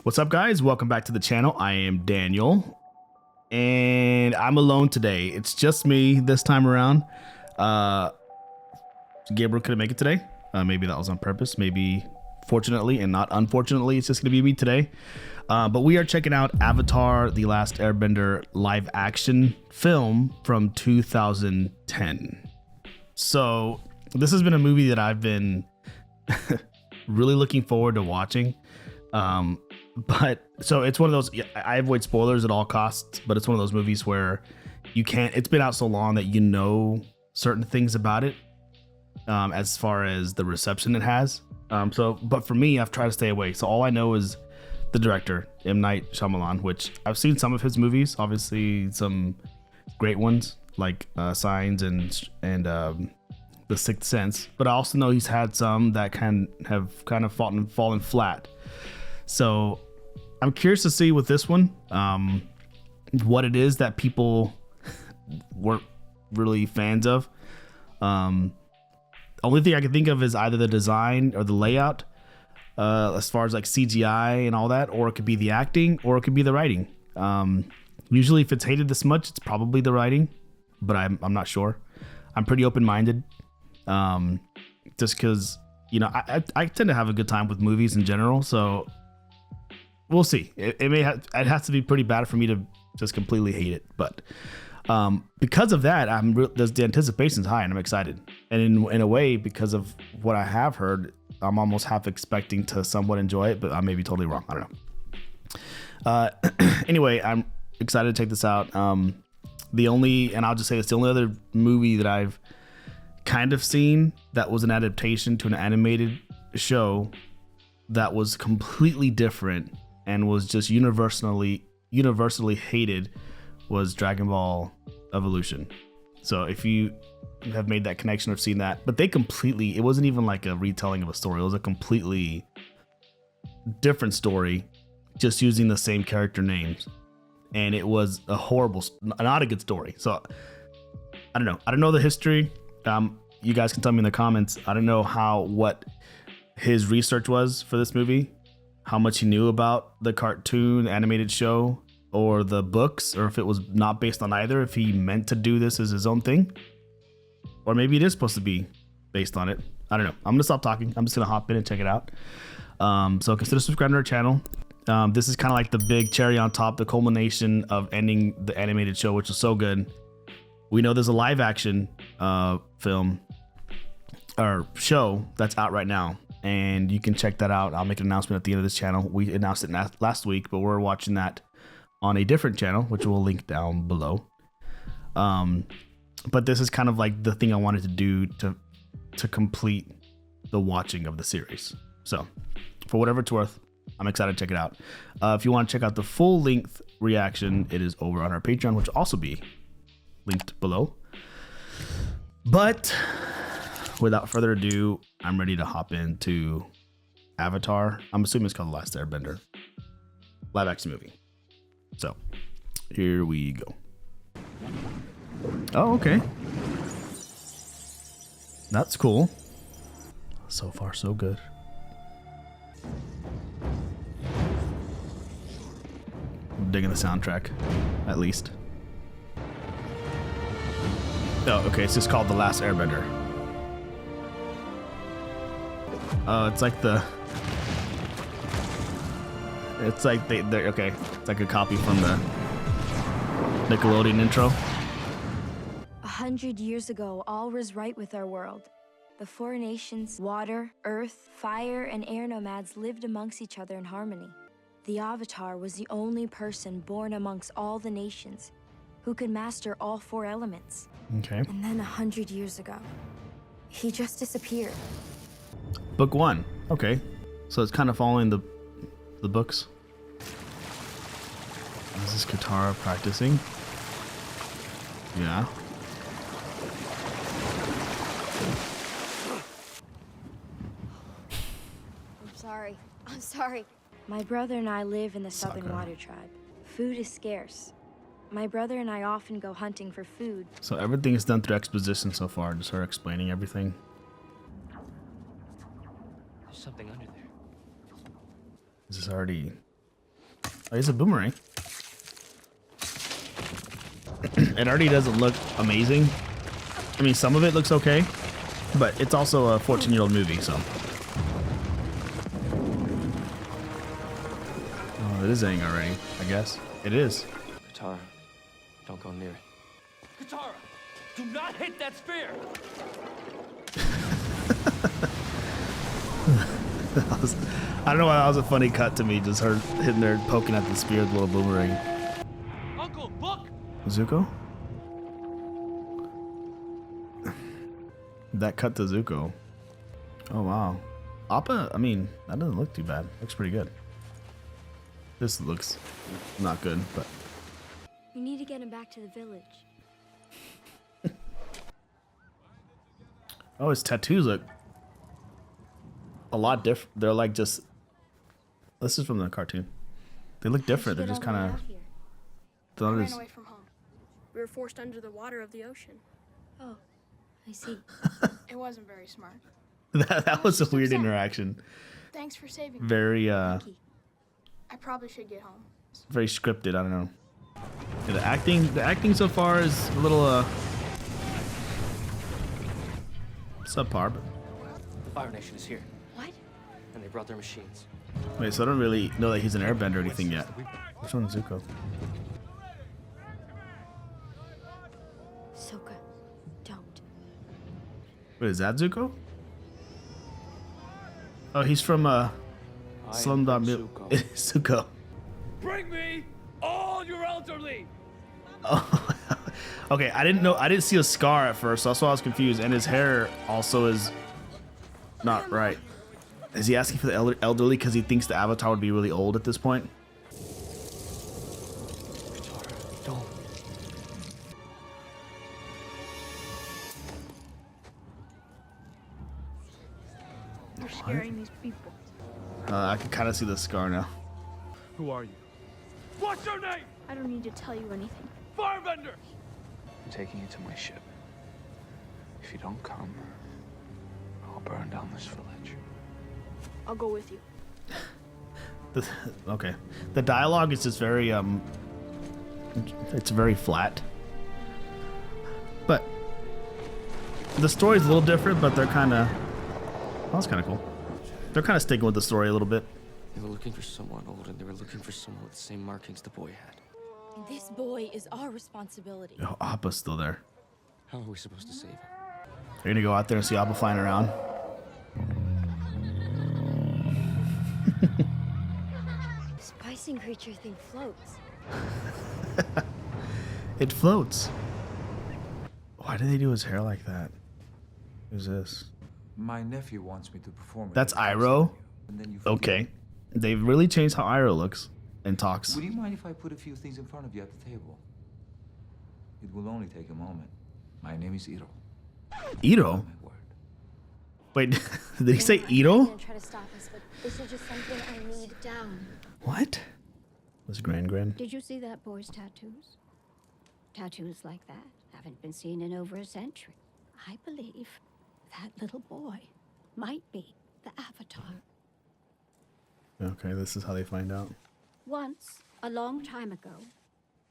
What's up, guys? Welcome back to the channel. I am Daniel, and I'm alone today. It's just me this time around. Gabriel couldn't make it today. Maybe that was on purpose. Maybe fortunately and not unfortunately, it's just gonna be me today. But we are checking out Avatar: The Last Airbender live action film from 2010. So this has been a movie that I've been really looking forward to watching. But so it's one of those, I avoid spoilers at all costs, but it's one of those movies where you can't, it's been out so long that you know certain things about it, as far as the reception it has. But for me, I've tried to stay away. So all I know is the director, M. Night Shyamalan, which I've seen some of his movies, obviously some great ones like Signs and The Sixth Sense, but I also know he's had some that have kind of fallen flat. So I'm curious to see with this one, what it is that people weren't really fans of. Only thing I can think of is either the design or the layout, as far as like CGI and all that, or it could be the acting, or it could be the writing. Usually if it's hated this much, it's probably the writing, but I'm not sure. I'm pretty open-minded, just because, you know, I tend to have a good time with movies in general, so we'll see. It has to be pretty bad for me to just completely hate it, but because of that, the anticipation's high and I'm excited. And in a way, because of what I have heard, I'm almost half expecting to somewhat enjoy it, but I may be totally wrong. I don't know. Anyway, I'm excited to check this out. And I'll just say it's the only other movie that I've kind of seen that was an adaptation to an animated show that was completely different and was just universally hated, was Dragon Ball Evolution. So if you have made that connection or seen that, but it wasn't even like a retelling of a story. It was a completely different story, just using the same character names. And it was not a good story. So I don't know. I don't know the history. You guys can tell me in the comments. I don't know what his research was for this movie, how much he knew about the cartoon animated show or the books, or if it was not based on either, if he meant to do this as his own thing, or maybe it is supposed to be based on it. I don't know. I'm gonna stop talking. I'm just gonna hop in and check it out. So consider subscribing to our channel. This is kind of like the big cherry on top, the culmination of ending the animated show, which was so good. We know there's a live action film or show that's out right now, and you can check that out. I'll make an announcement at the end of this channel. We announced it last week, but we're watching that on a different channel, which we'll link down below. But this is kind of like the thing I wanted to do to complete the watching of the series. So for whatever it's worth, I'm excited to check it out. If you want to check out the full length reaction, it is over on our Patreon, which will also be linked below. But without further ado, I'm ready to hop into Avatar. I'm assuming it's called The Last Airbender live action movie. So here we go. Oh, okay. That's cool. So far, so good. I'm digging the soundtrack, at least. Oh, okay. It's just called The Last Airbender. It's like they're okay. It's like a copy from the Nickelodeon intro. 100 years ago, all was right with our world. The four nations, water, earth, fire, and air nomads lived amongst each other in harmony. The Avatar was the only person born amongst all the nations who could master all four elements. Okay. And then 100 years ago, he just disappeared. Book 1. Okay. So it's kind of following the books. Is this Katara practicing? Yeah. I'm sorry. My brother and I live in the Southern Water Tribe. Food is scarce. My brother and I often go hunting for food. So everything is done through exposition so far, just her explaining everything. There's something under there. Is this already Oh, he's a boomerang. It already doesn't look amazing. I mean, some of it looks okay, but it's also a 14-year-old movie, so. Oh, it is ending already, I guess. It is. Katara, don't go near it. Katara, do not hit that spear! I don't know why that was a funny cut to me, just her hitting there, poking at the spear with a little boomerang. Uncle, look! Zuko? That cut to Zuko. Oh, wow. Appa, I mean, that doesn't look too bad. Looks pretty good. This looks not good, but... We need to get him back to the village. Oh, his tattoos look a lot different. They're like just... This is from the cartoon. They look different. They're just kind of... I ran away from home. We were forced under the water of the ocean. Oh, I see. It wasn't very smart. that was a weird interaction. Thanks for saving me. Very, I probably should get home. very scripted. I don't know. Yeah, the acting so far is a little, subpar, but... The Fire Nation is here, What? and they brought their machines. Wait, so I don't really know that he's an airbender or anything yet. Which one's Zuko? Sokka, don't. Wait, is that Zuko? Oh, he's from, Slumdog Zuko. Zuko. Bring me all your elderly! Oh, okay. I didn't see a scar at first, so that's why I was confused. And his hair also is not right. Is he asking for the elderly because he thinks the Avatar would be really old at this point? Katara, don't. You're scaring these people. I can kind of see the scar now. Who are you? What's your name? I don't need to tell you anything. Firebender! I'm taking you to my ship. If you don't come, I'll burn down this village. I'll go with you. Okay. The dialogue is just very, it's very flat. But the story's a little different, but they're kind of, oh, that's kind of cool. They're kind of sticking with the story a little bit. They were looking for someone old, and they were looking for someone with the same markings the boy had. This boy is our responsibility. Oh, Appa's still there. How are we supposed to save him? You're gonna go out there and see Appa flying around. This bison creature thing floats. It floats. Why did they do his hair like that? Who's this? My nephew wants me to perform. That's it at Iroh? and then you Okay. They've really changed how Iroh looks and talks. Would you mind if I put a few things in front of you at the table? It will only take a moment. My name is Iro. Ito? My word. Wait, did he say Ito? Gonna try to stop us, but this is just something I need down. What? Was Gran? Did you see that boy's tattoos? Tattoos like that haven't been seen in over a century. I believe that little boy might be the Avatar. Okay, this is how they find out. Once, a long time ago,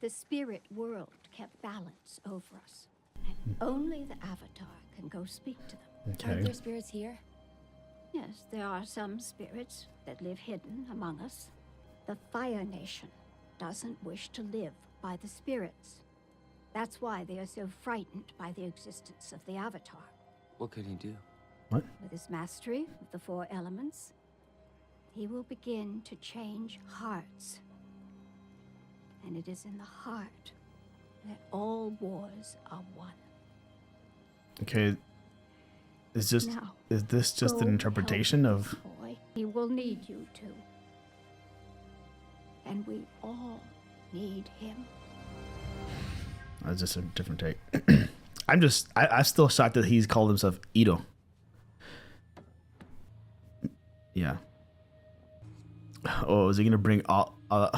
the spirit world kept balance over us. And only the Avatar can go speak to them. Aren't Okay. there spirits here? Yes, there are some spirits that live hidden among us. The Fire Nation doesn't wish to live by the spirits. That's why they are so frightened by the existence of the Avatar. What could he do? What? With his mastery of the four elements, he will begin to change hearts. And it is in the heart that all wars are won. Okay. Is this just Go an interpretation help of... this boy. He will need you to. And we all need him. That's just a different take. I'm still shocked that he's called himself Ito. Yeah. Oh, is he gonna bring all? Are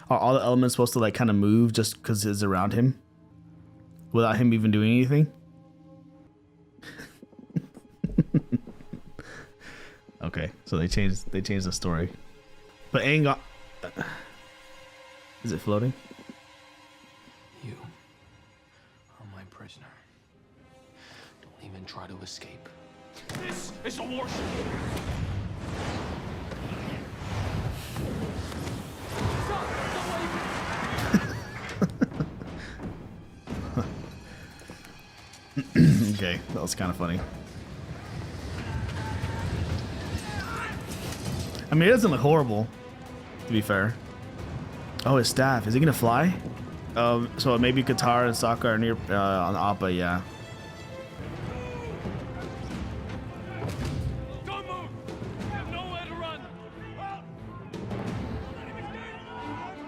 all the elements supposed to like kind of move just because it's around him, without him even doing anything? Okay, so they changed the story, but Aang Is it floating? You are my prisoner. Don't even try to escape. This is a warship. Okay, that was kind of funny. I mean, it doesn't look horrible, to be fair. Oh, his staff. Is he gonna fly? So maybe Qatar and Sokka are near on Appa, yeah. Don't move. We have nowhere to run.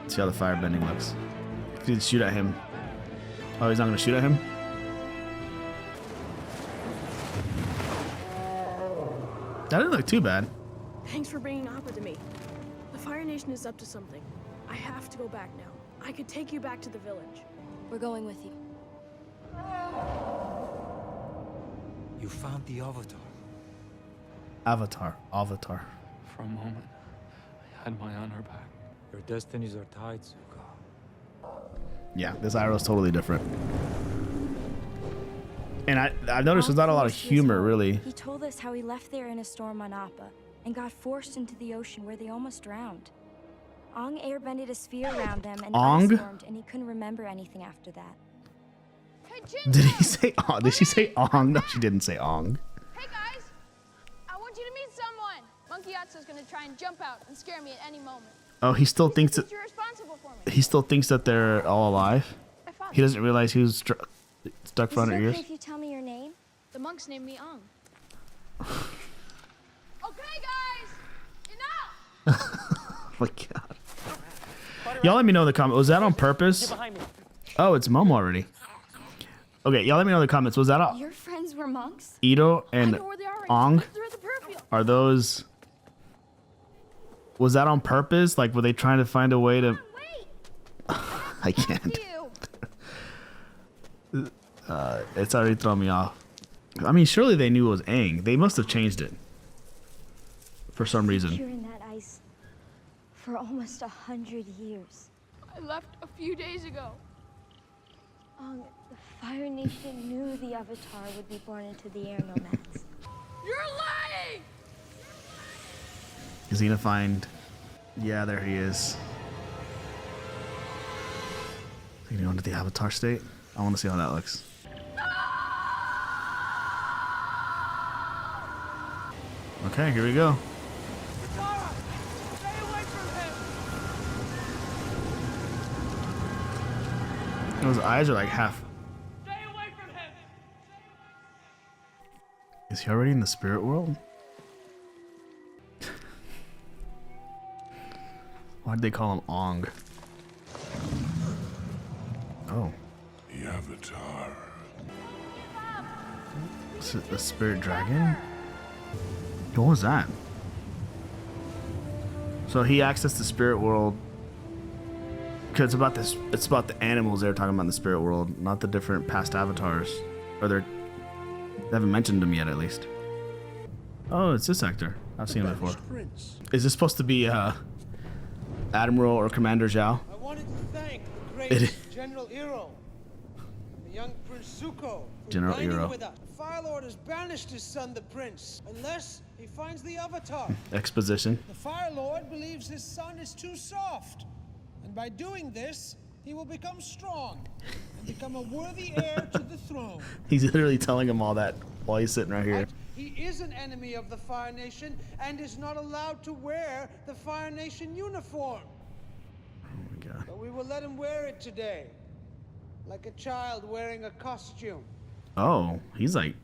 See how the fire bending looks. If you shoot at him. Oh, he's not gonna shoot at him? That didn't look too bad. Thanks for bringing Appa to me. The Fire Nation is up to something. I have to go back now. I could take you back to the village. We're going with you. You found the Avatar. Avatar. For a moment, I had my honor back. Your destinies are tied, Zuko. Yeah, this arrow's totally different. And I've noticed there's not a lot of humor, really. He told us how he left there in a storm on Appa and got forced into the ocean where they almost drowned. Ong airbended a sphere around them and Ong? ice formed, and he couldn't remember anything after that. Hey, Did he say Ong? Did she say Ong? No, she didn't say Ong. Hey guys, I want you to meet someone. Monkey Yatsu's gonna try and jump out and scare me at any moment. Oh, he still thinks that You're responsible for me. he still thinks that they're all alive. I found He doesn't realize who's stuck for Is it 100 okay years. if you tell me your name? the monks named me Ong. Okay, guys, enough. Oh my god. Y'all let me know in the comments. Was that on purpose? Oh, it's Momo already. Okay, y'all let me know in the comments. Was that Your friends were monks? Ito I and know where they are. Ong? They're at the perfume. Are those... Was that on purpose? Like, were they trying to find a way to... Wait, I can't. you. It's already thrown me off. I mean, surely they knew it was Aang. They must have changed it. For some reason. You're in that ice for almost 100 years. I left a few days ago. The Fire Nation knew the Avatar would be born into the air nomads. You're lying. Is he gonna find... Yeah, there he is. Is he gonna go into the Avatar state? I want to see how that looks. Okay, here we go. Katara, stay away from him. Those eyes are like half... Stay away from him. Is he already in the spirit world? Why'd they call him Ong? Oh. The Avatar. Is it the spirit dragon? What was that? So he accessed the spirit world because it's about this. It's about the animals they were talking about in the spirit world, not the different past avatars. Or they haven't mentioned them yet, at least. Oh, it's this actor. I've seen him before. Prince. Is this supposed to be Admiral or Commander Zhao? I wanted to thank the It great is. General Iroh, the young Prince Zuko, for General dining Iroh. with us. The Fire Lord has banished his son, the Prince, unless he finds the Avatar. Exposition. The Fire Lord believes his son is too soft, and by doing this, he will become strong and become a worthy heir to the throne. He's literally telling him all that while he's sitting right here. But he is an enemy of the Fire Nation and is not allowed to wear the Fire Nation uniform. Oh my god. But we will let him wear it today, like a child wearing a costume. Oh, he's like...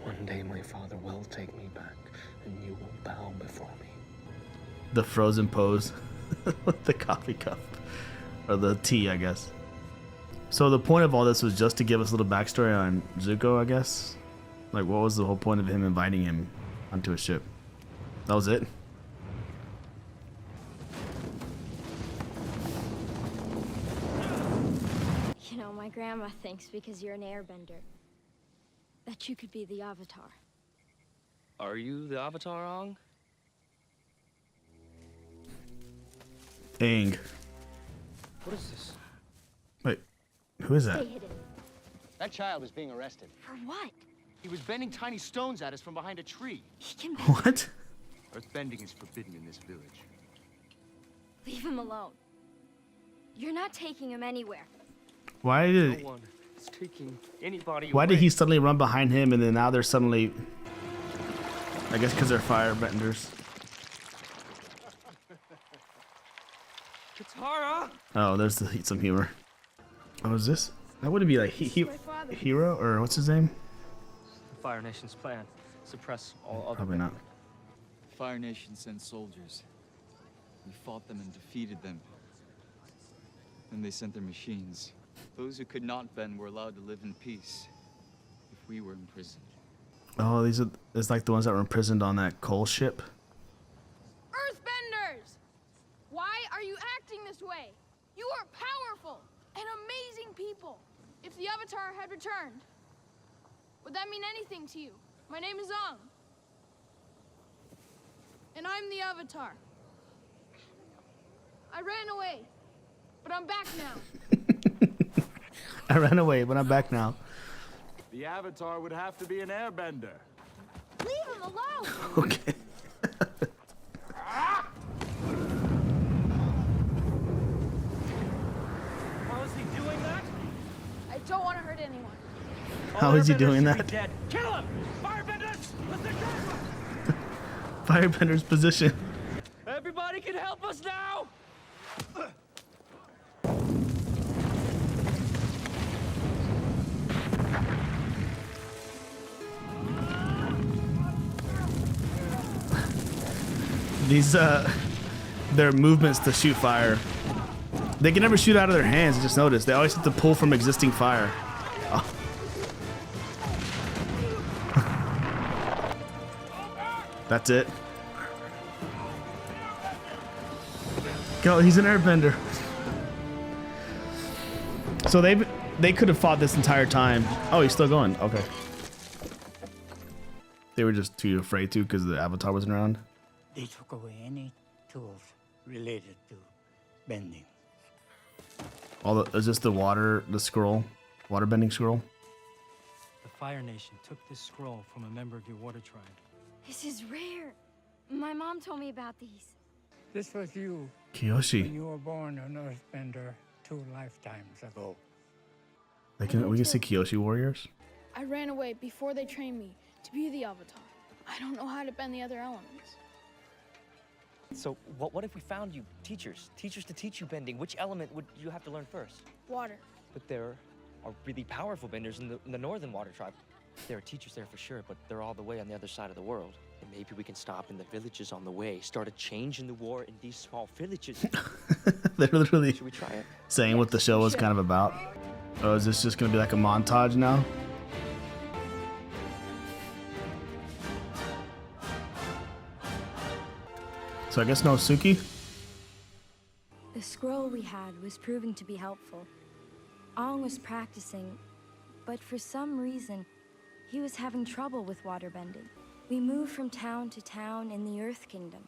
One day my father will take me back, and you will bow before me. The frozen pose with the coffee cup or the tea, I guess. So the point of all this was just to give us a little backstory on Zuko, I guess. Like, what was the whole point of him inviting him onto a ship? That was it. You know, my grandma thinks because you're an airbender that you could be the Avatar. Are you the Avatar, Ong? Aang. What is this? Wait, who is that? Stay hidden. That child is being arrested. For what? He was bending tiny stones at us from behind a tree. He can be. What? Earthbending is forbidden in this village. Leave him alone. You're not taking him anywhere. Why did? No one is taking anybody Why away. did he suddenly run behind him, and then now they're suddenly? I guess because they're firebenders. Katara! Oh, there's some humor. Oh, is this? That wouldn't be like Hero or what's his name? The Fire Nation's plan. Suppress all other Probably not. Fire Nation sent soldiers. We fought them and defeated them. Then they sent their machines. Those who could not bend were allowed to live in peace. If we were imprisoned. Oh, it's like the ones that were imprisoned on that coal ship. Earthbenders! Why are you acting this way? You are powerful and amazing people. If the Avatar had returned, would that mean anything to you? My name is Ong. And I'm the Avatar. I ran away, but I'm back now. I ran away, but I'm back now. The Avatar would have to be an airbender. Leave him alone! Okay. How is he doing that? I don't want to hurt anyone. How is he doing Airbenders should that? be dead. Kill him! Firebenders! Position! Firebender's position. Everybody can help us now! These their movements to shoot fire. They can never shoot out of their hands. I just noticed they always have to pull from existing fire. Oh. That's it. Go, he's an airbender. So they could have fought this entire time. Oh, he's still going. Okay. They were just too afraid to because the Avatar wasn't around. They took away any tools related to bending. Is this the scroll? Waterbending scroll? The Fire Nation took this scroll from a member of your water tribe. This is rare. My mom told me about these. This was you. Kiyoshi. When you were born an Earthbender 2 lifetimes ago. We can see Kiyoshi warriors. I ran away before they trained me to be the Avatar. I don't know how to bend the other elements. So what if we found you teachers to teach you bending? Which element would you have to learn first? Water. But there are really powerful benders in the northern water tribe. There are teachers there for sure, but they're all the way on the other side of the world. And maybe we can stop in the villages on the way, start a change in the war in these small villages. They're literally Should we try it? saying what the show was kind of about. Oh, is this just gonna be like a montage now? So I guess no Suki? The scroll we had was proving to be helpful. Ong was practicing, but for some reason, he was having trouble with waterbending. We moved from town to town in the Earth Kingdom.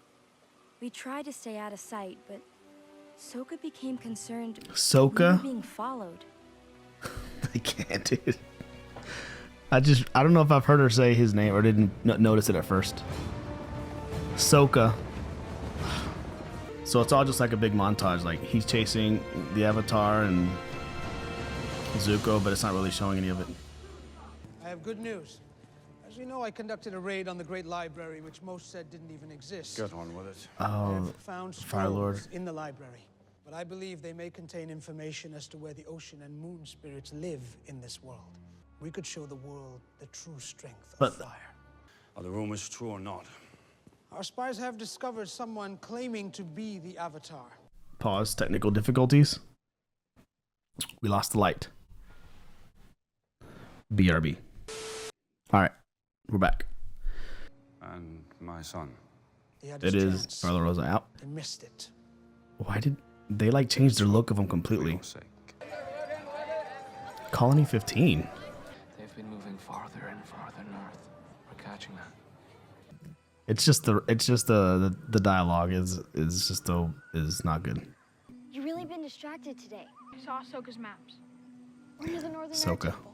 We tried to stay out of sight, but Sokka became concerned Sokka? we were being followed. I can't, dude. I don't know if I've heard her say his name or didn't notice it at first. Sokka. So it's all just like a big montage. Like he's chasing the Avatar and Zuko, but it's not really showing any of it. I have good news. As you know, I conducted a raid on the Great Library, which most said didn't even exist. Get on with it. I Oh, have found Fire Lord. scrolls in the library, but I believe they may contain information as to where the ocean and moon spirits live in this world. We could show the world the true strength of fire. Are the rumors true or not? Our spies have discovered someone claiming to be the Avatar. Pause. Technical difficulties. We lost the light. BRB. All right, we're back. And my son. He had It his is chance. Farther Rosa out. They missed it. Why did they like change their look of them completely? Colony 15. They've been moving farther and farther north. We're catching that. It's just the dialogue is not good. really been distracted today. I saw Ahsoka's maps. We're near the Northern Air Ahsoka. Temple.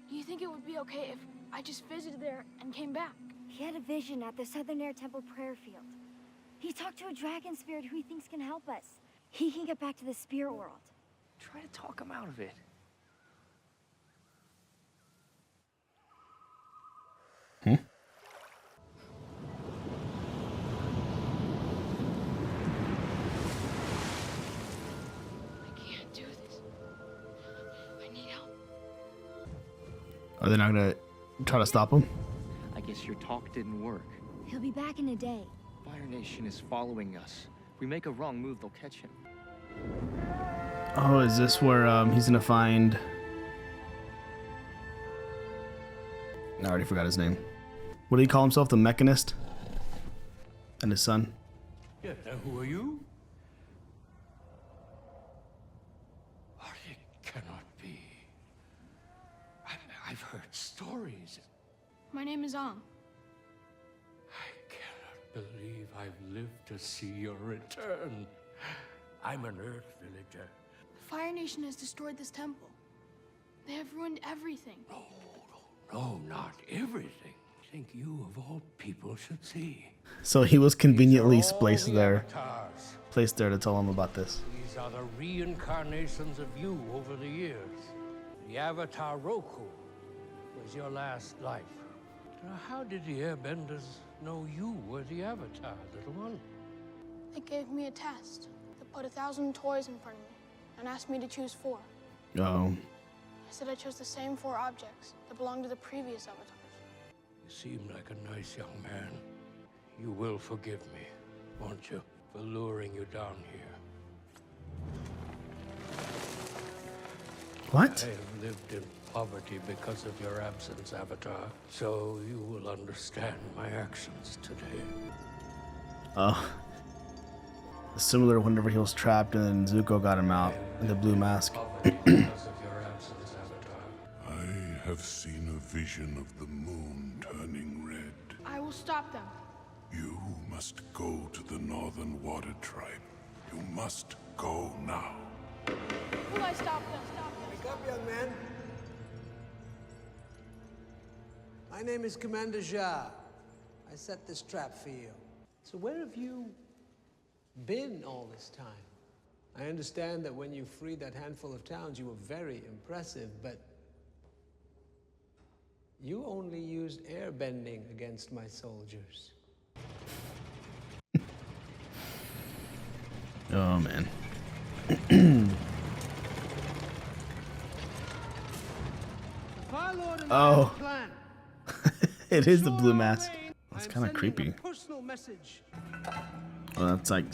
Do you think it would be okay if I just visited there and came back? He had a vision at the Southern Air Temple prayer field. He talked to a dragon spirit who he thinks can help us. He can get back to the spirit world. Try to talk him out of it. I can't do this. I need help. Are they not gonna try to stop him? I guess your talk didn't work. He'll be back in a day. Fire Nation is following us. If we make a wrong move, they'll catch him. Oh, is this where he's gonna find? I already forgot his name. What did he call himself? The Mechanist? And his son? Yeah, who are you? It cannot be. I've heard stories. My name is Ong. Believe I've lived to see your return. I'm an Earth villager. The Fire Nation has destroyed this temple. They have ruined everything. No, not everything. I think you of all people should see. So he was conveniently placed the there. avatars. To tell him about this. These are the reincarnations of you over the years. The Avatar Roku was your last life. Now, how did the Airbenders know you were the Avatar, little one? They gave me a test. They put 1,000 toys in front of me and asked me to choose 4. Oh. I said I chose the same 4 objects that belonged to the previous avatars. You seem like a nice young man. You will forgive me, won't you, for luring you down here? What? I have lived in poverty because of your absence, Avatar, so you will understand my actions today. Oh. Similar whenever he was trapped and then Zuko got him out in the blue mask. I have seen a vision of the moon turning red. I will stop them. You must go to the Northern Water Tribe. You must go now. Will I stop them? Wake up, young man. My name is Commander Jha. I set this trap for you. So where have you been all this time? I understand that when you freed that handful of towns, you were very impressive, but you only used airbending against my soldiers. Oh, man. Oh. It is the blue mask. That's kind of creepy. Well, that's like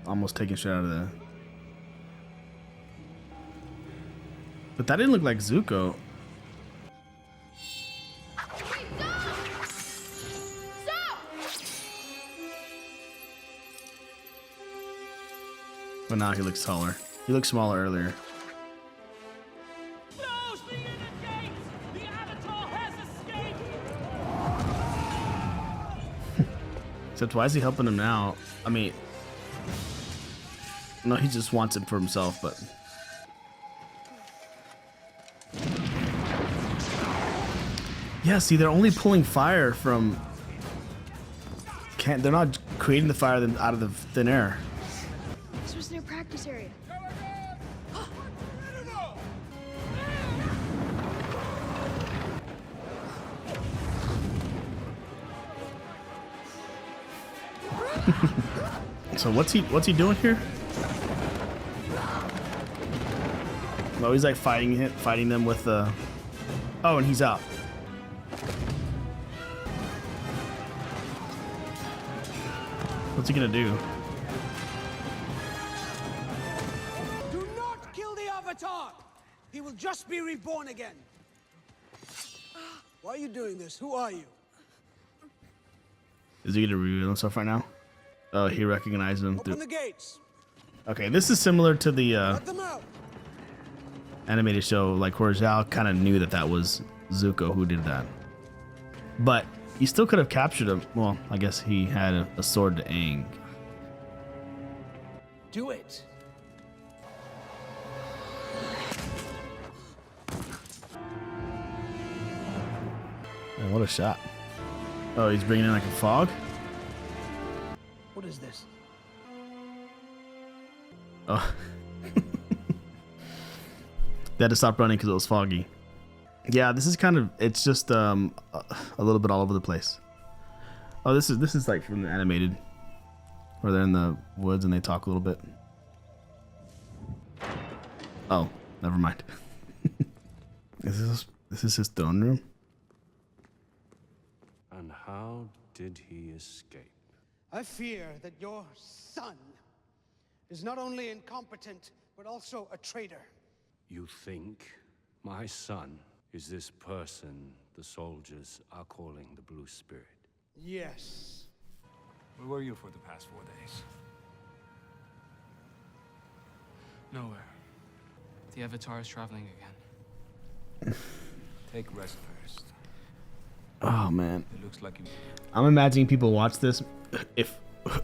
almost taking shit out of the... But that didn't look like Zuko. But now he looks taller. He looked smaller earlier. Close the inner gates! The Avatar has escaped! Except why is he helping him now? I mean... No, he just wants it for himself, but... Yeah, see, they're only pulling fire from... They're not creating the fire out of the thin air. This was their practice area. So what's he doing here? Oh, he's like fighting them with the... Oh, and he's out. What's he gonna do? Do not kill the Avatar! He will just be reborn again. Why are you doing this? Who are you? Is he gonna reveal himself right now? Oh, he recognized him Open through... the gates. Okay, this is similar to the Let them out. animated show, like where Zhao kind of knew that was Zuko who did that. But he still could have captured him. Well, I guess he had a sword to Aang. Do it. Man, what a shot. Oh, he's bringing in like a fog? What is this? Oh. They had to stop running because it was foggy. Yeah, this is kind of, it's just a little bit all over the place. Oh, this is like from the animated, where they're in the woods and they talk a little bit. Oh, never mind. This is his throne room. And how did he escape? I fear that your son is not only incompetent, but also a traitor. You think my son is this person the soldiers are calling the Blue Spirit? Yes. Where were you for the past 4 days? Nowhere. The Avatar is traveling again. Take rest first. Oh man. It looks like you. I'm imagining people watch this.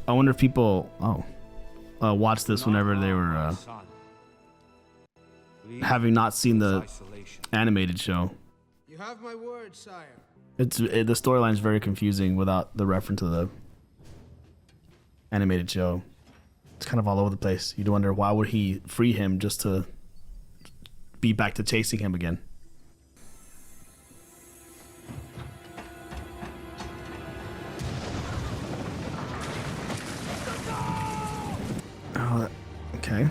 I wonder if people watch this whenever they were having not seen the animated show. You have my word, sire. The storyline is very confusing without the reference to the animated show. It's kind of all over the place. You'd wonder why would he free him just to be back to chasing him again. Oh, okay.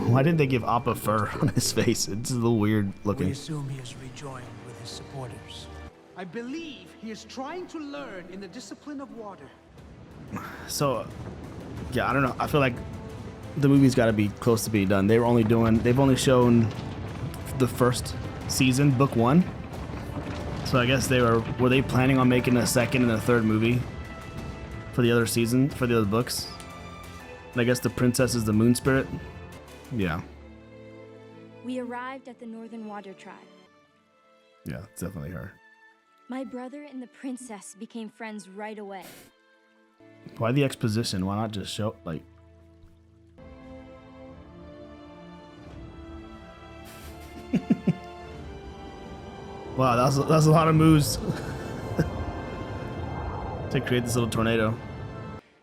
Why didn't they give Appa fur on his face? It's a little weird looking. We assume he is rejoined with his supporters. I believe he is trying to learn in the discipline of water. So, yeah, I don't know. I feel like the movie's got to be close to being done. They've only shown the first season, book 1. So I guess were they planning on making a second and a third movie for the other season, for the other books? And I guess the princess is the moon spirit. Yeah. We arrived at the Northern Water Tribe. Yeah, it's definitely her. My brother and the princess became friends right away. Why the exposition? Why not just show, like... Wow, that's a lot of moves to create this little tornado.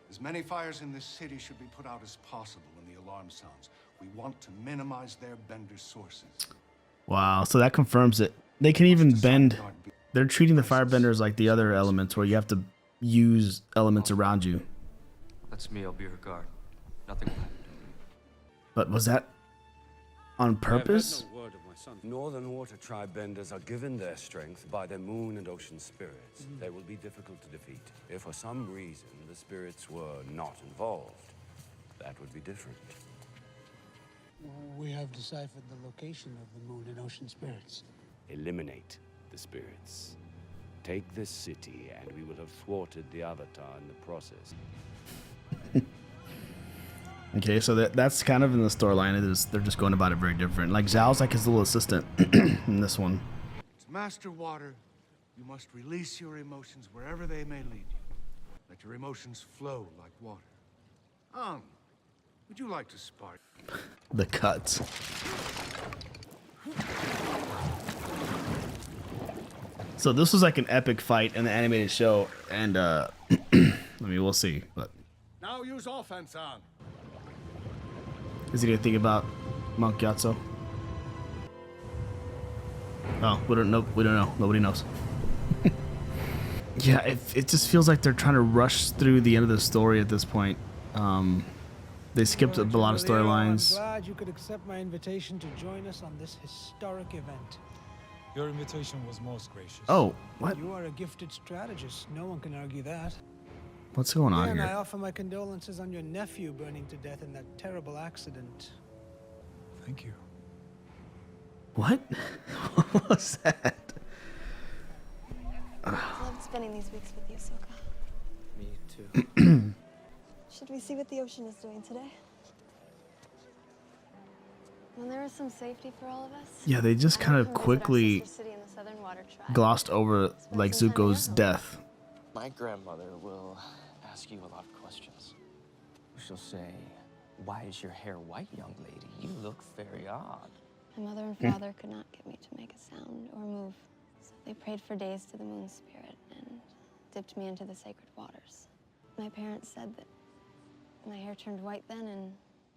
As many fires in this city should be put out as possible when the alarm sounds. We want to minimize their bender sources. Wow, so that confirms it. They can even bend. They're treating the firebenders like the other elements, where you have to use elements around you. That's me. I'll be her guard. Nothing will happen. But was that on purpose? No word of my son. Northern Water Tribe benders are given their strength by their moon and ocean spirits. They will be difficult to defeat. If for some reason the spirits were not involved, that would be different. We have deciphered the location of the moon and ocean spirits. Eliminate the spirits. Take this city, and we will have thwarted the Avatar in the process. Okay, so that's kind of in the storyline. They're just going about it very different. Like Zhao's like his little assistant in this one. To master water, you must release your emotions wherever they may lead you. Let your emotions flow like water. Would you like to spark? The cuts. So this was like an epic fight in the animated show, and I mean, we'll see. But Now use offense on. is he gonna think about Monk Gyatso? Oh, we don't know. We don't know. Nobody knows. Yeah, it just feels like they're trying to rush through the end of the story at this point. They skipped a lot of storylines. I'm glad you could accept my invitation to join us on this historic event. Your invitation was most gracious. Oh, what? You are a gifted strategist. No one can argue that. What's going on And I here? offer my condolences on your nephew burning to death in that terrible accident. Thank you. What? What was that? I've loved spending these weeks with you, Soka. Me too. Should we see what the ocean is doing today? When there is some safety for all of us. Yeah, they just kind of quickly City in the Southern Water Tribe. glossed over like Zuko's death. My grandmother will ask you a lot of questions. She'll say, "Why is your hair white, young lady? You look very odd." My mother and father could not get me to make a sound or move, so they prayed for days to the moon spirit and dipped me into the sacred waters. My parents said that my hair turned white then and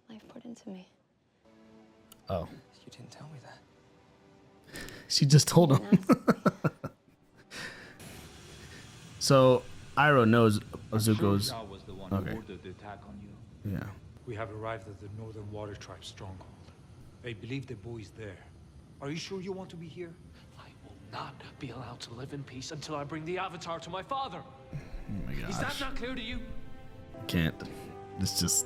life poured into me. Oh. You didn't tell me that. She just told him. So Iroh knows Zuko's. Zhao was the one Okay. who ordered the attack on you. Yeah. We have arrived at the Northern Water Tribe stronghold. They believe the boy is there. Are you sure you want to be here? I will not be allowed to live in peace until I bring the Avatar to my father. Oh my gosh. Is that not clear to you? Can't. It's just.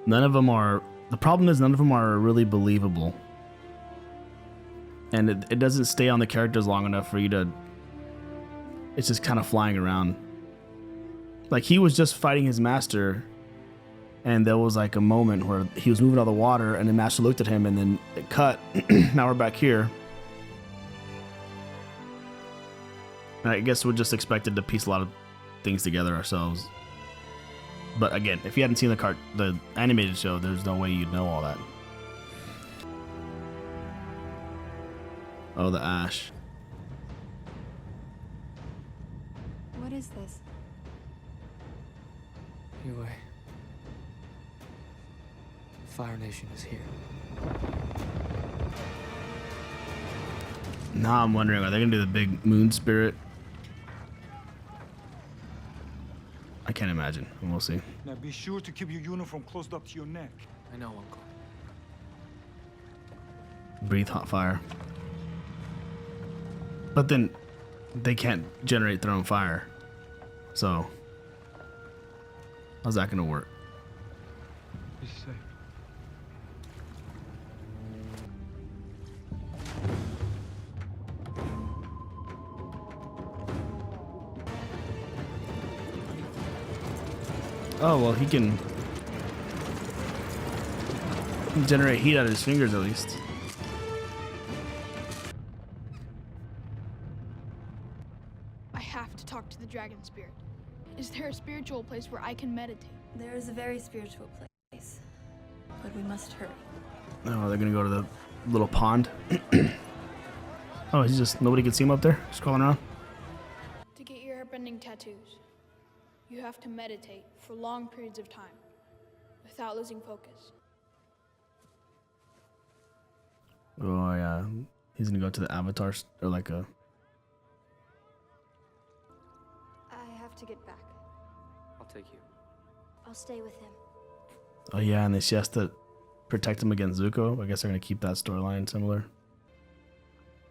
None of them are. The problem is none of them are really believable. And it doesn't stay on the characters long enough for you to. It's just kind of flying around. Like he was just fighting his master. And there was like a moment where he was moving out of the water and the master looked at him and then it cut. Now we're back here. And I guess we're just expected to piece a lot of things together ourselves. But again, if you hadn't seen the animated show, there's no way you'd know all that. Oh, the ash. What is this? Anyway, Fire Nation is here. Now I'm wondering, are they gonna do the big moon spirit? I can't imagine. We'll see. Now be sure to keep your uniform closed up to your neck. I know, Uncle. Breathe hot fire. But then they can't generate their own fire. So how's that gonna work? Be safe. Oh, well, he can generate heat out of his fingers at least. I have to talk to the dragon spirit. Is there a spiritual place where I can meditate? There is a very spiritual place, but we must hurry. Oh, they're gonna go to the little pond. Oh, he's just, nobody can see him up there? Just crawling around? To get your airbending tattoos, you have to meditate for long periods of time without losing focus. Oh, yeah. He's gonna go to the avatar, or like a... I have to get back. I'll take you. I'll stay with him. Oh, yeah, and then she has to protect him against Zuko. I guess they're gonna keep that storyline similar.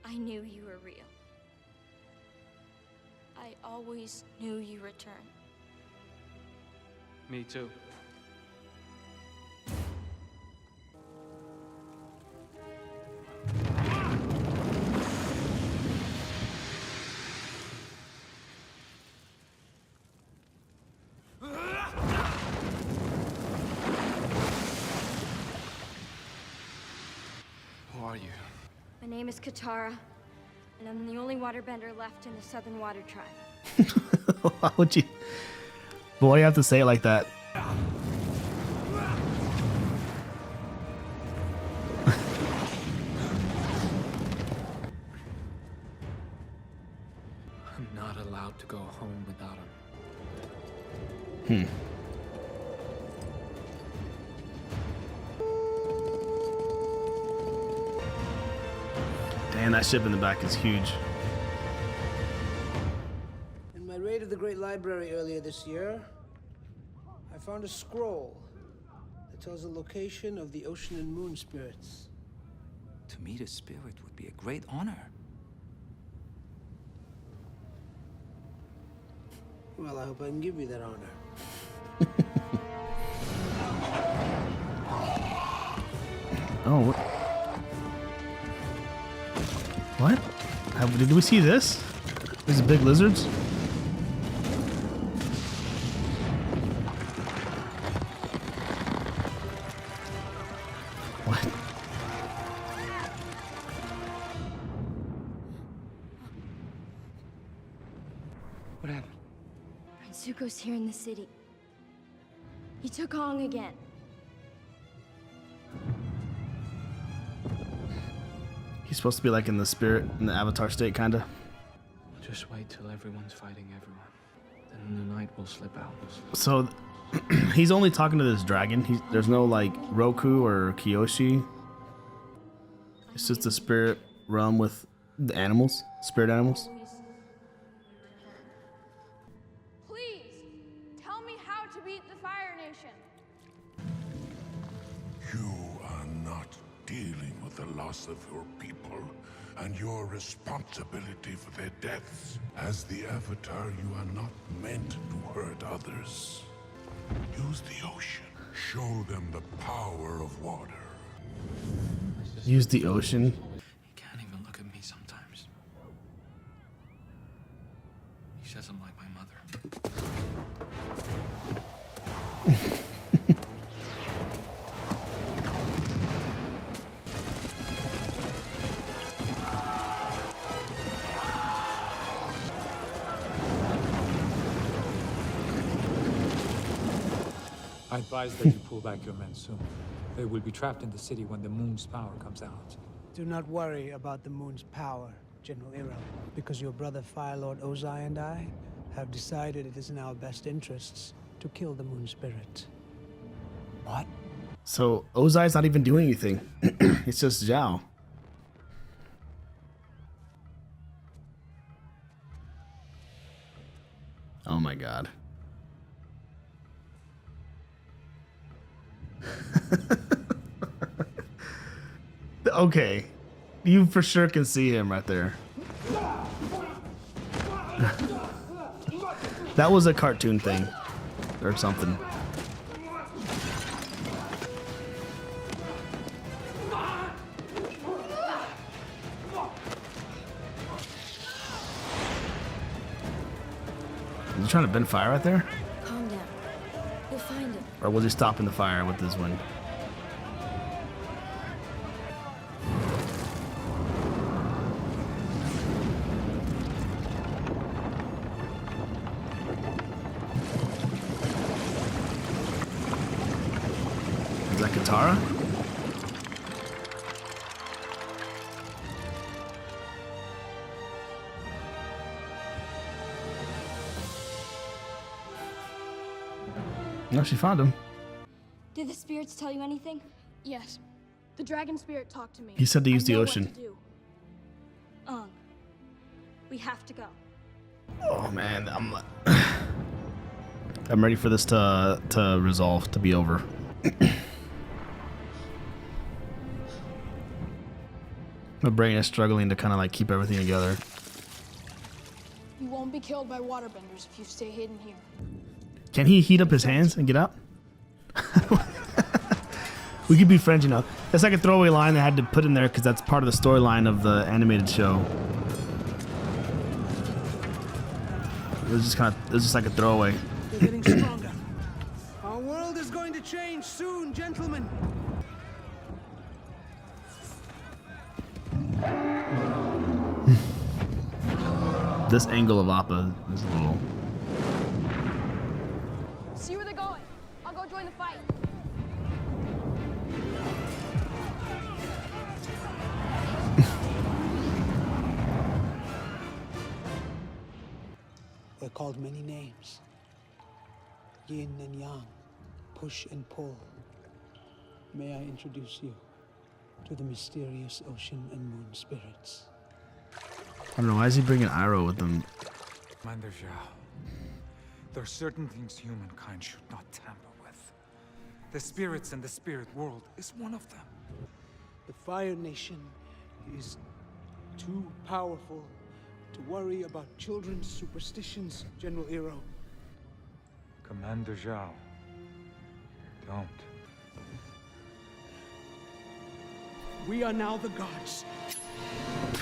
I knew you were real. I always knew you returned. Me too. Who are you? My name is Katara, and I'm the only waterbender left in the Southern Water Tribe. Why would you... But why do you have to say it like that? I'm not allowed to go home without him. Damn, that ship in the back is huge. In my raid of the Great Library earlier this year, I found a scroll that tells the location of the ocean and moon spirits. To meet a spirit would be a great honor. Well, I hope I can give you that honor. Oh, what? What? Did we see this? These big lizards? What? What happened? Zuko's here in the city. He took Ong again. He's supposed to be like in the spirit, in the avatar state, kinda. Just wait till everyone's fighting everyone. Then the night will slip out. So he's only talking to this dragon. There's no like Roku or Kiyoshi. It's just a spirit realm with the animals, spirit animals. Please, tell me how to beat the Fire Nation. You are not dealing with the loss of your people and your responsibility for their deaths. As the Avatar, you are not meant to hurt others. Use the ocean. Show them the power of water. Use the ocean. He can't even look at me sometimes. He says I'm like my mother. I advise that you pull back your men soon. They will be trapped in the city when the moon's power comes out. Do not worry about the moon's power, General Iro, because your brother Firelord Ozai and I have decided it is in our best interests to kill the moon spirit. What? So Ozai's not even doing anything. It's just Zhao. Oh my god. Okay. You for sure can see him right there. That was a cartoon thing. Or something. You trying to bend fire right there? Calm down. You'll find him. Or was he stopping the fire with his wind? Is that Katara? No, she found him. Did the spirits tell you anything? Yes. The dragon spirit talked to me. He said to use I the know what ocean. to do. We have to go. Oh man, I'm ready for this to resolve, to be over. My brain is struggling to kind of like keep everything together. You won't be killed by waterbenders if you stay hidden here. Can he heat up his hands and get out? We could be friends, you know. That's like a throwaway line they had to put in there because that's part of the storyline of the animated show. It was just like a throwaway. We're getting stronger. Our world is going to change soon, gentlemen. This angle of Appa is a little... See where they're going. I'll go join the fight. We're called many names. Yin and yang, push and pull. May I introduce you to the mysterious ocean and moon spirits. I don't know, why is he bringing Iroh with them? Commander Zhao, there are certain things humankind should not tamper with. The spirits in the spirit world is one of them. The Fire Nation is too powerful to worry about children's superstitions, General Iro. Commander Zhao, don't. We are now the gods.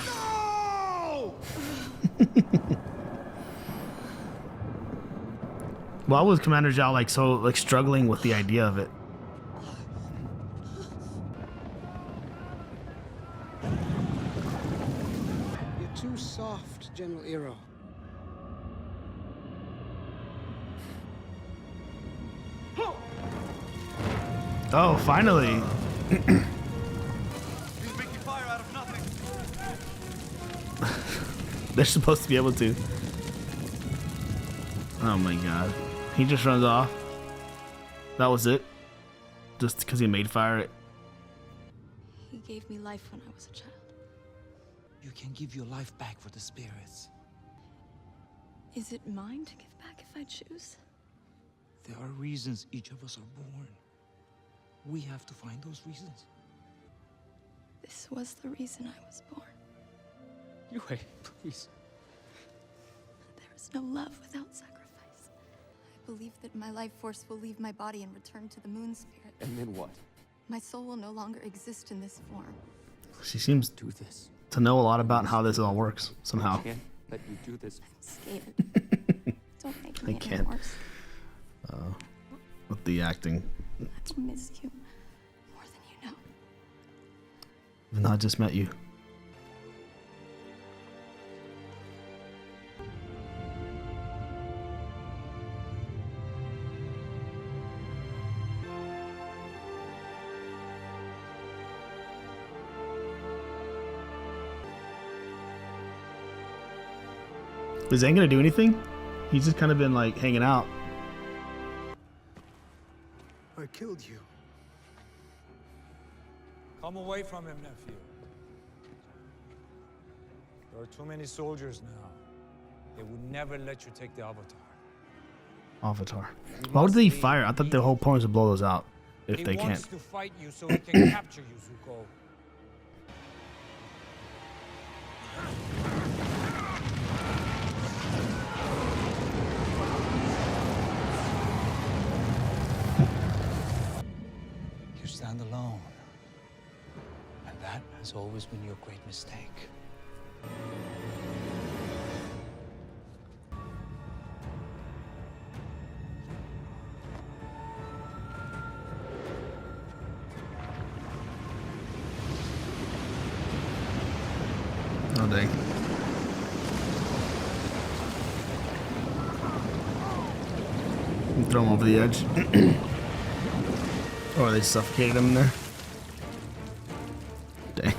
No! Why was Commander Zhao like so like struggling with the idea of it? You're too soft, General Iro. Oh, finally. He's making fire out of nothing. They're supposed to be able to. Oh my god. He just runs off. That was it? Just because he made fire? He gave me life when I was a child. You can give your life back for the spirits. Is it mine to give back if I choose? There are reasons each of us are born. We have to find those reasons. This was the reason I was born. Wait, please. There is no love without sacrifice. I believe that my life force will leave my body and return to the moon spirit. And then what? My soul will no longer exist in this form. She seems do this. to know a lot about how this all works somehow. I can't let you do this. I'm scared. Don't make me I can't. any worse. With the acting. I miss you more than you know. Even though I just met you. Is Aang gonna do anything? He's just kind of been like hanging out. I killed you. Come away from him, nephew. There are too many soldiers now. They would never let you take the Avatar. Why would they fire? I thought the whole point was to blow those out if they He wants can't. to fight you so he can capture you, Zuko. You stand alone. And that has always been your great mistake. Oh dang. Throw him over the edge. Or they suffocated him in there. Dang.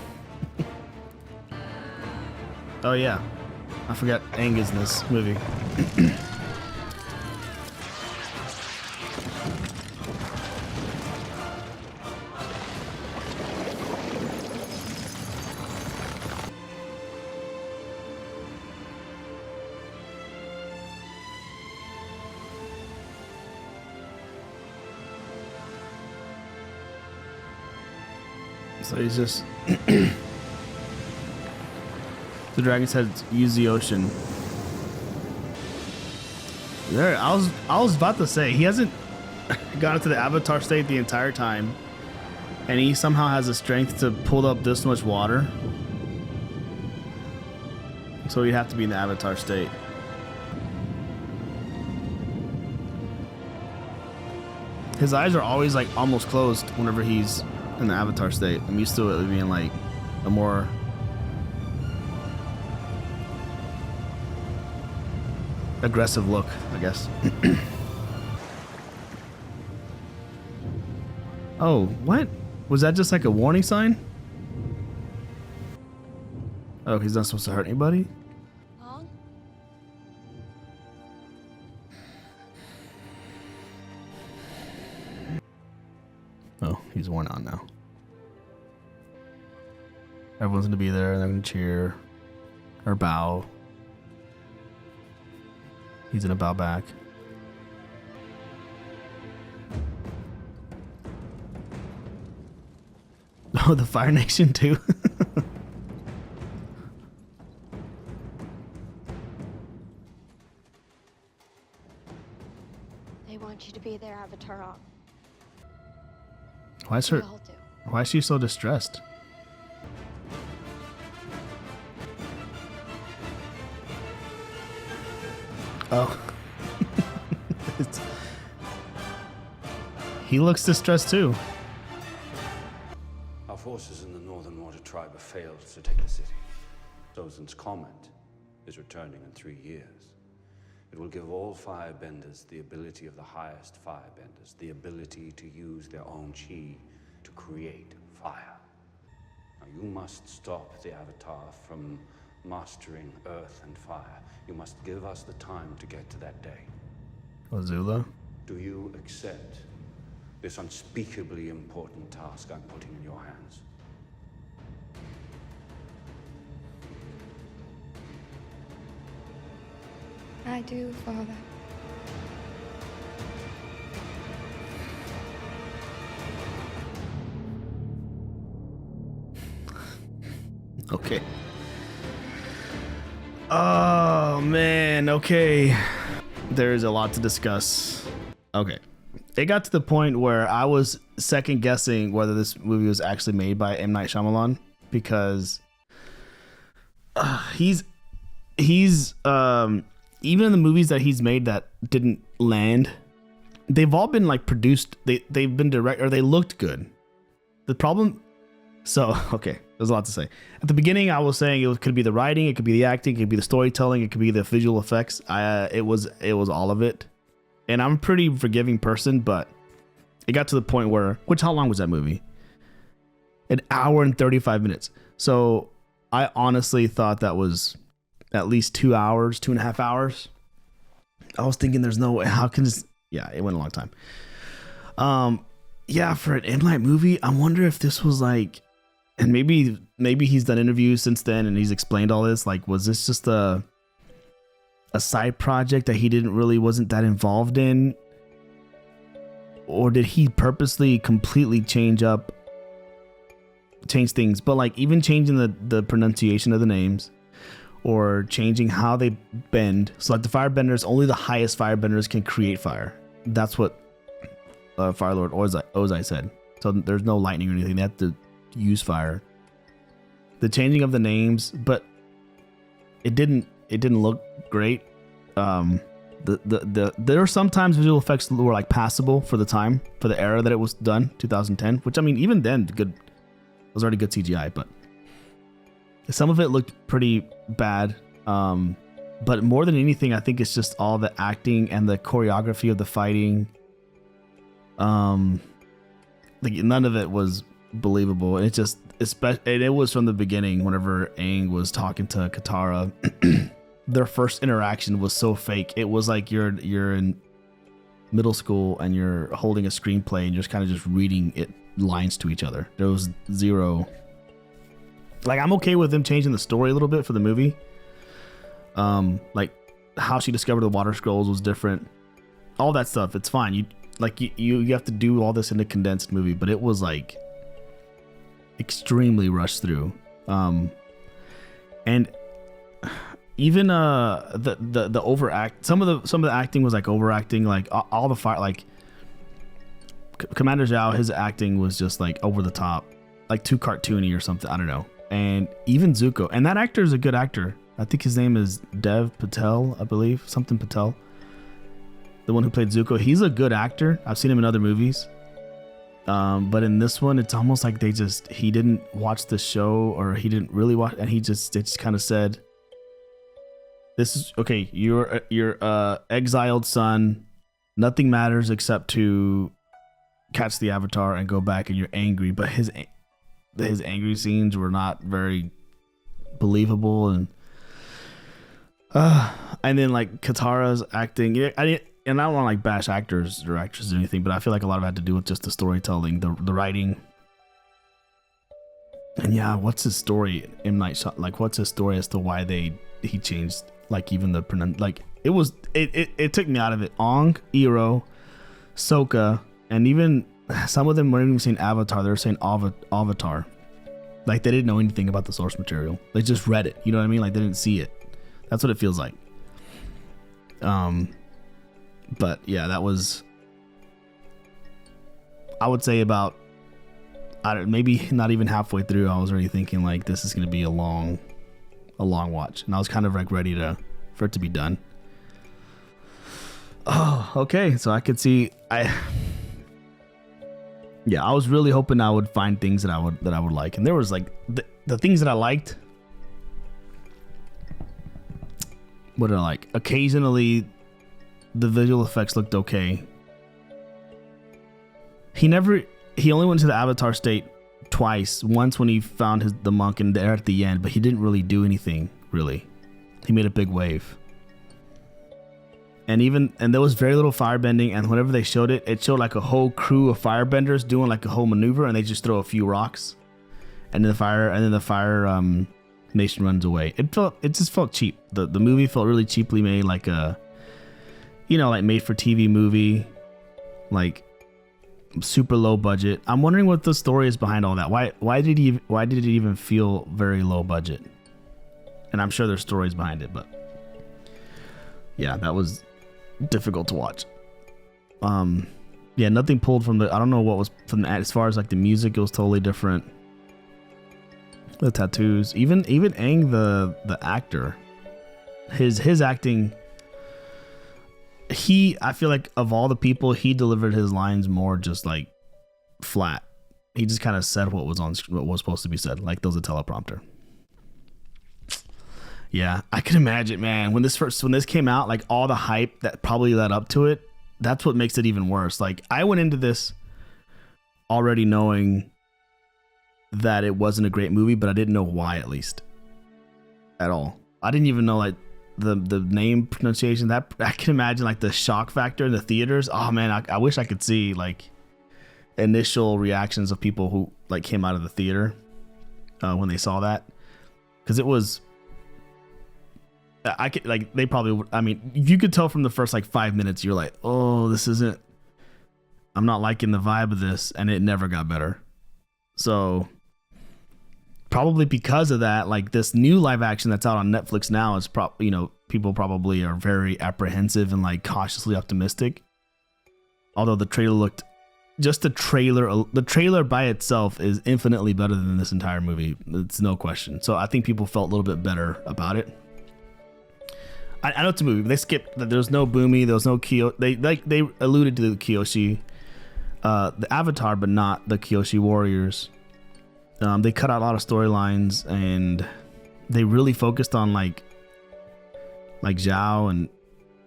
Oh yeah. I forgot Aang is in this movie. So he's just the dragon said use the ocean. There, I was about to say he hasn't got into the Avatar state the entire time, and he somehow has the strength to pull up this much water. So he'd have to be in the Avatar state. His eyes are always like almost closed whenever he's in the Avatar state. I'm used to it being like a more aggressive look, I guess. Oh, what? Was that just like a warning sign? Oh, he's not supposed to hurt anybody? Mom? Oh, he's worn out now. Everyone's gonna be there and they're gonna cheer or bow. He's gonna bow back. Oh, the Fire Nation too. They want you to be their avatar op. Why is her? We all do. Why is she so distressed? Oh. He looks distressed too. Our forces in the Northern Water Tribe have failed to take the city. Sozin's comment is returning in 3 years. It will give all firebenders the ability of the highest firebenders, the ability to use their own chi to create fire. Now, you must stop the Avatar from mastering earth and fire. You must give us the time to get to that day. Azula? Do you accept this unspeakably important task I'm putting in your hands? I do, Father. Okay. Oh, man. Okay. There's a lot to discuss. Okay. It got to the point where I was second guessing whether this movie was actually made by M. Night Shyamalan, because he's even in the movies that he's made that didn't land, they've all been like produced. They've been direct, or they looked good. The problem. So, okay, there's a lot to say. At the beginning, I was saying it could be the writing, it could be the acting, it could be the storytelling, it could be the visual effects. It was all of it. And I'm a pretty forgiving person, but it got to the point where, how long was that movie? An hour and 35 minutes. So I honestly thought that was at least 2 hours, 2.5 hours. I was thinking there's no way, how can this, yeah, it went a long time. Yeah, for an M. Night movie, I wonder if this was like, and maybe he's done interviews since then and he's explained all this. Like, was this just a side project that he wasn't that involved in? Or did he purposely completely change things? But like even changing the pronunciation of the names, or changing how they bend. So like the firebenders, only the highest firebenders can create fire. That's what Firelord Ozai said. So there's no lightning or anything. They have to use fire. The changing of the names, but it didn't look great. There are sometimes visual effects that were like passable for the time, for the era that it was done, 2010. Which, I mean, even then, it was already good CGI, but some of it looked pretty bad. But more than anything, I think it's just all the acting and the choreography of the fighting. Like none of it was believable. It just, and it was from the beginning. Whenever Aang was talking to Katara, their first interaction was so fake. It was like you're in middle school and you're holding a screenplay and you're just kind of just reading it lines to each other. There was zero. Like, I'm okay with them changing the story a little bit for the movie. Like how she discovered the water scrolls was different. All that stuff, it's fine. You have to do all this in a condensed movie, but it was like extremely rushed through. And even the overact, some of the acting was like overacting, like all the fire, like Commander Zhao, his acting was just like over the top, like too cartoony or something. I don't know. And even Zuko, and that actor is a good actor. I think his name is Dev Patel, I believe, something Patel. The one who played Zuko, he's a good actor. I've seen him in other movies. But in this one, it's almost like he didn't watch the show, or he didn't really watch, and they just kind of said, "This is okay. You're exiled son. Nothing matters except to catch the Avatar and go back, and you're angry." But his angry scenes were not very believable, and then like Katara's acting, and I don't want to like bash actors or actresses or anything, but I feel like a lot of it had to do with just the storytelling, the writing. And yeah, what's his story? M. Night, like, what's his story as to why he changed, like, even the like it took me out of it. Aang, Iroh, Sokka, and even some of them weren't even saying Avatar, they were saying Avatar. Like, they didn't know anything about the source material. They just read it, you know what I mean? Like, they didn't see it. That's what it feels like. But yeah, that was, I would say about, maybe not even halfway through, I was already thinking like, this is going to be a long watch. And I was kind of like ready for it to be done. Oh, okay. So I could see, I was really hoping I would find things that I would like. And there was like the things that I liked. What did I like? Occasionally the visual effects looked okay. He only went to the Avatar state twice. Once when he found the monk and there at the end, but he didn't really do anything, really. He made a big wave. And there was very little firebending, and whenever they showed it, it showed like a whole crew of firebenders doing like a whole maneuver, and they just throw a few rocks. And then the fire nation runs away. It just felt cheap. The movie felt really cheaply made, like a, like made for TV movie, like super low budget. I'm wondering what the story is behind all that. Why did it even feel very low budget? And I'm sure there's stories behind it, but yeah, that was difficult to watch. Yeah, nothing pulled from I don't know what was from as far as like the music, it was totally different. The tattoos, even Aang, the actor, his acting, I feel like of all the people, he delivered his lines more just like flat. He just kind of said what was supposed to be said, like there was a teleprompter. Yeah, I can imagine, man, when this came out, like all the hype that probably led up to it, that's what makes it even worse. Like I went into this already knowing that it wasn't a great movie, but I didn't know why, at least, at all. I didn't even know like the name pronunciation. That I can imagine like the shock factor in the theaters. Oh man, I wish I could see like initial reactions of people who like came out of the theater when they saw that, because it was. I could like they probably. I mean, you could tell from the first like 5 minutes, you're like, oh, this isn't. I'm not liking the vibe of this, and it never got better. So. Probably because of that, like this new live action that's out on Netflix now is people probably are very apprehensive and like cautiously optimistic. Although the trailer the trailer by itself is infinitely better than this entire movie. It's no question. So I think people felt a little bit better about it. I know it's a movie, but they skipped. There's no Boomy. There was no Kyo. They alluded to the Kyoshi, the Avatar, but not the Kyoshi warriors. They cut out a lot of storylines, and they really focused on like Zhao, and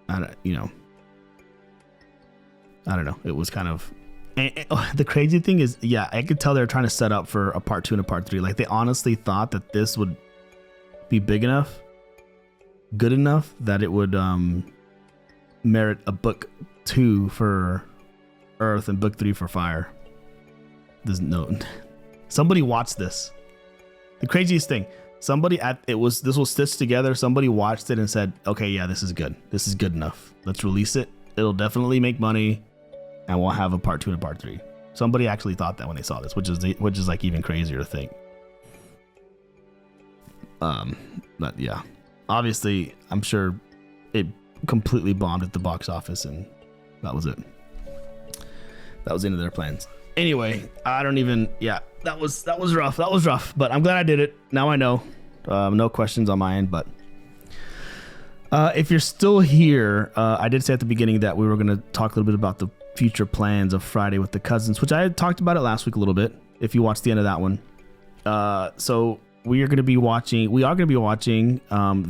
I don't know. It was kind of, the crazy thing is, yeah, I could tell they were trying to set up for a part 2 and a part 3. Like they honestly thought that this would be big enough, good enough that it would merit a book 2 for Earth and book 3 for Fire. There's no. Somebody watched this. The craziest thing, this was stitched together. Somebody watched it and said, okay, yeah, this is good. This is good enough. Let's release it. It'll definitely make money, and we'll have a part 2 and a part 3. Somebody actually thought that when they saw this, which is like even crazier to think. But yeah, obviously, I'm sure it completely bombed at the box office, and that was it. That was the end of their plans. Anyway, that was rough. That was rough, but I'm glad I did it. Now I know. No questions on my end, but if you're still here, I did say at the beginning that we were going to talk a little bit about the future plans of Friday with the Cousins, which I had talked about it last week a little bit, if you watched the end of that one. So we are going to be watching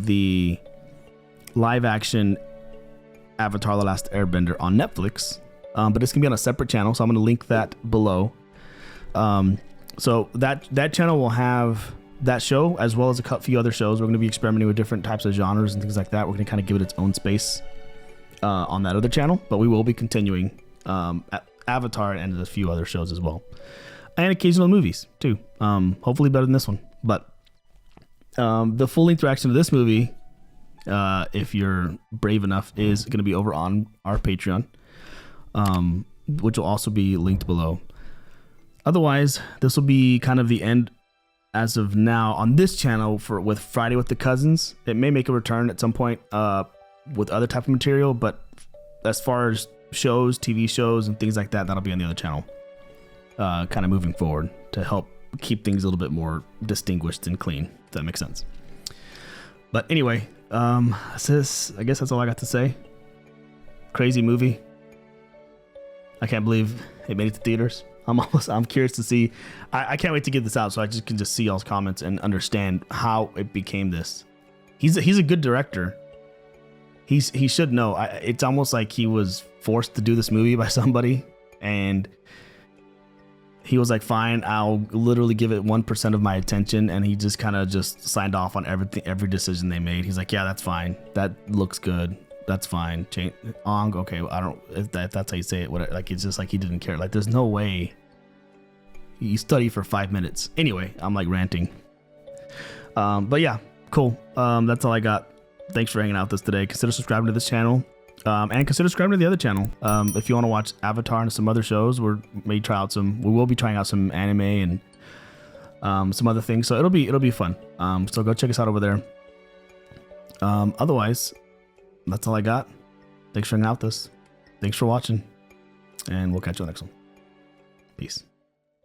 the live action Avatar: The Last Airbender on Netflix. But it's gonna be on a separate channel, so I'm gonna link that below. So that channel will have that show as well as a few other shows. We're gonna be experimenting with different types of genres and things like that. We're gonna kind of give it its own space on that other channel, but we will be continuing Avatar and a few other shows as well, and occasional movies too. Hopefully better than this one. But the full length reaction to this movie, if you're brave enough, is gonna be over on our Patreon. Which will also be linked below. Otherwise, this will be kind of the end as of now on this channel with Friday with the Cousins. It may make a return at some point with other type of material, but as far as shows, TV shows, and things like that, that'll be on the other channel. Kind of moving forward to help keep things a little bit more distinguished and clean, if that makes sense. But anyway, I guess that's all I got to say. Crazy movie. I can't believe it made it to theaters. I'm curious to see. I can't wait to get this out so I can see y'all's comments and understand how it became this. He's a good director. he should know. It's almost like he was forced to do this movie by somebody, and he was like, fine, I'll literally give it 1% of my attention, and he just kind of just signed off on every decision they made. He's like, yeah, that's fine, that looks good, that's fine. Ong, okay, I don't, if that's how you say it, whatever. Like, it's just like he didn't care. Like, there's no way. You study for 5 minutes. Anyway, I'm like ranting. But yeah, cool. That's all I got. Thanks for hanging out with us today. Consider subscribing to this channel, and consider subscribing to the other channel. If you want to watch Avatar and some other shows, we will be trying out some anime and some other things. So it'll be fun. So go check us out over there. Otherwise, that's all I got. Thanks for hanging out with us. Thanks for watching, and we'll catch you on the next one. Peace.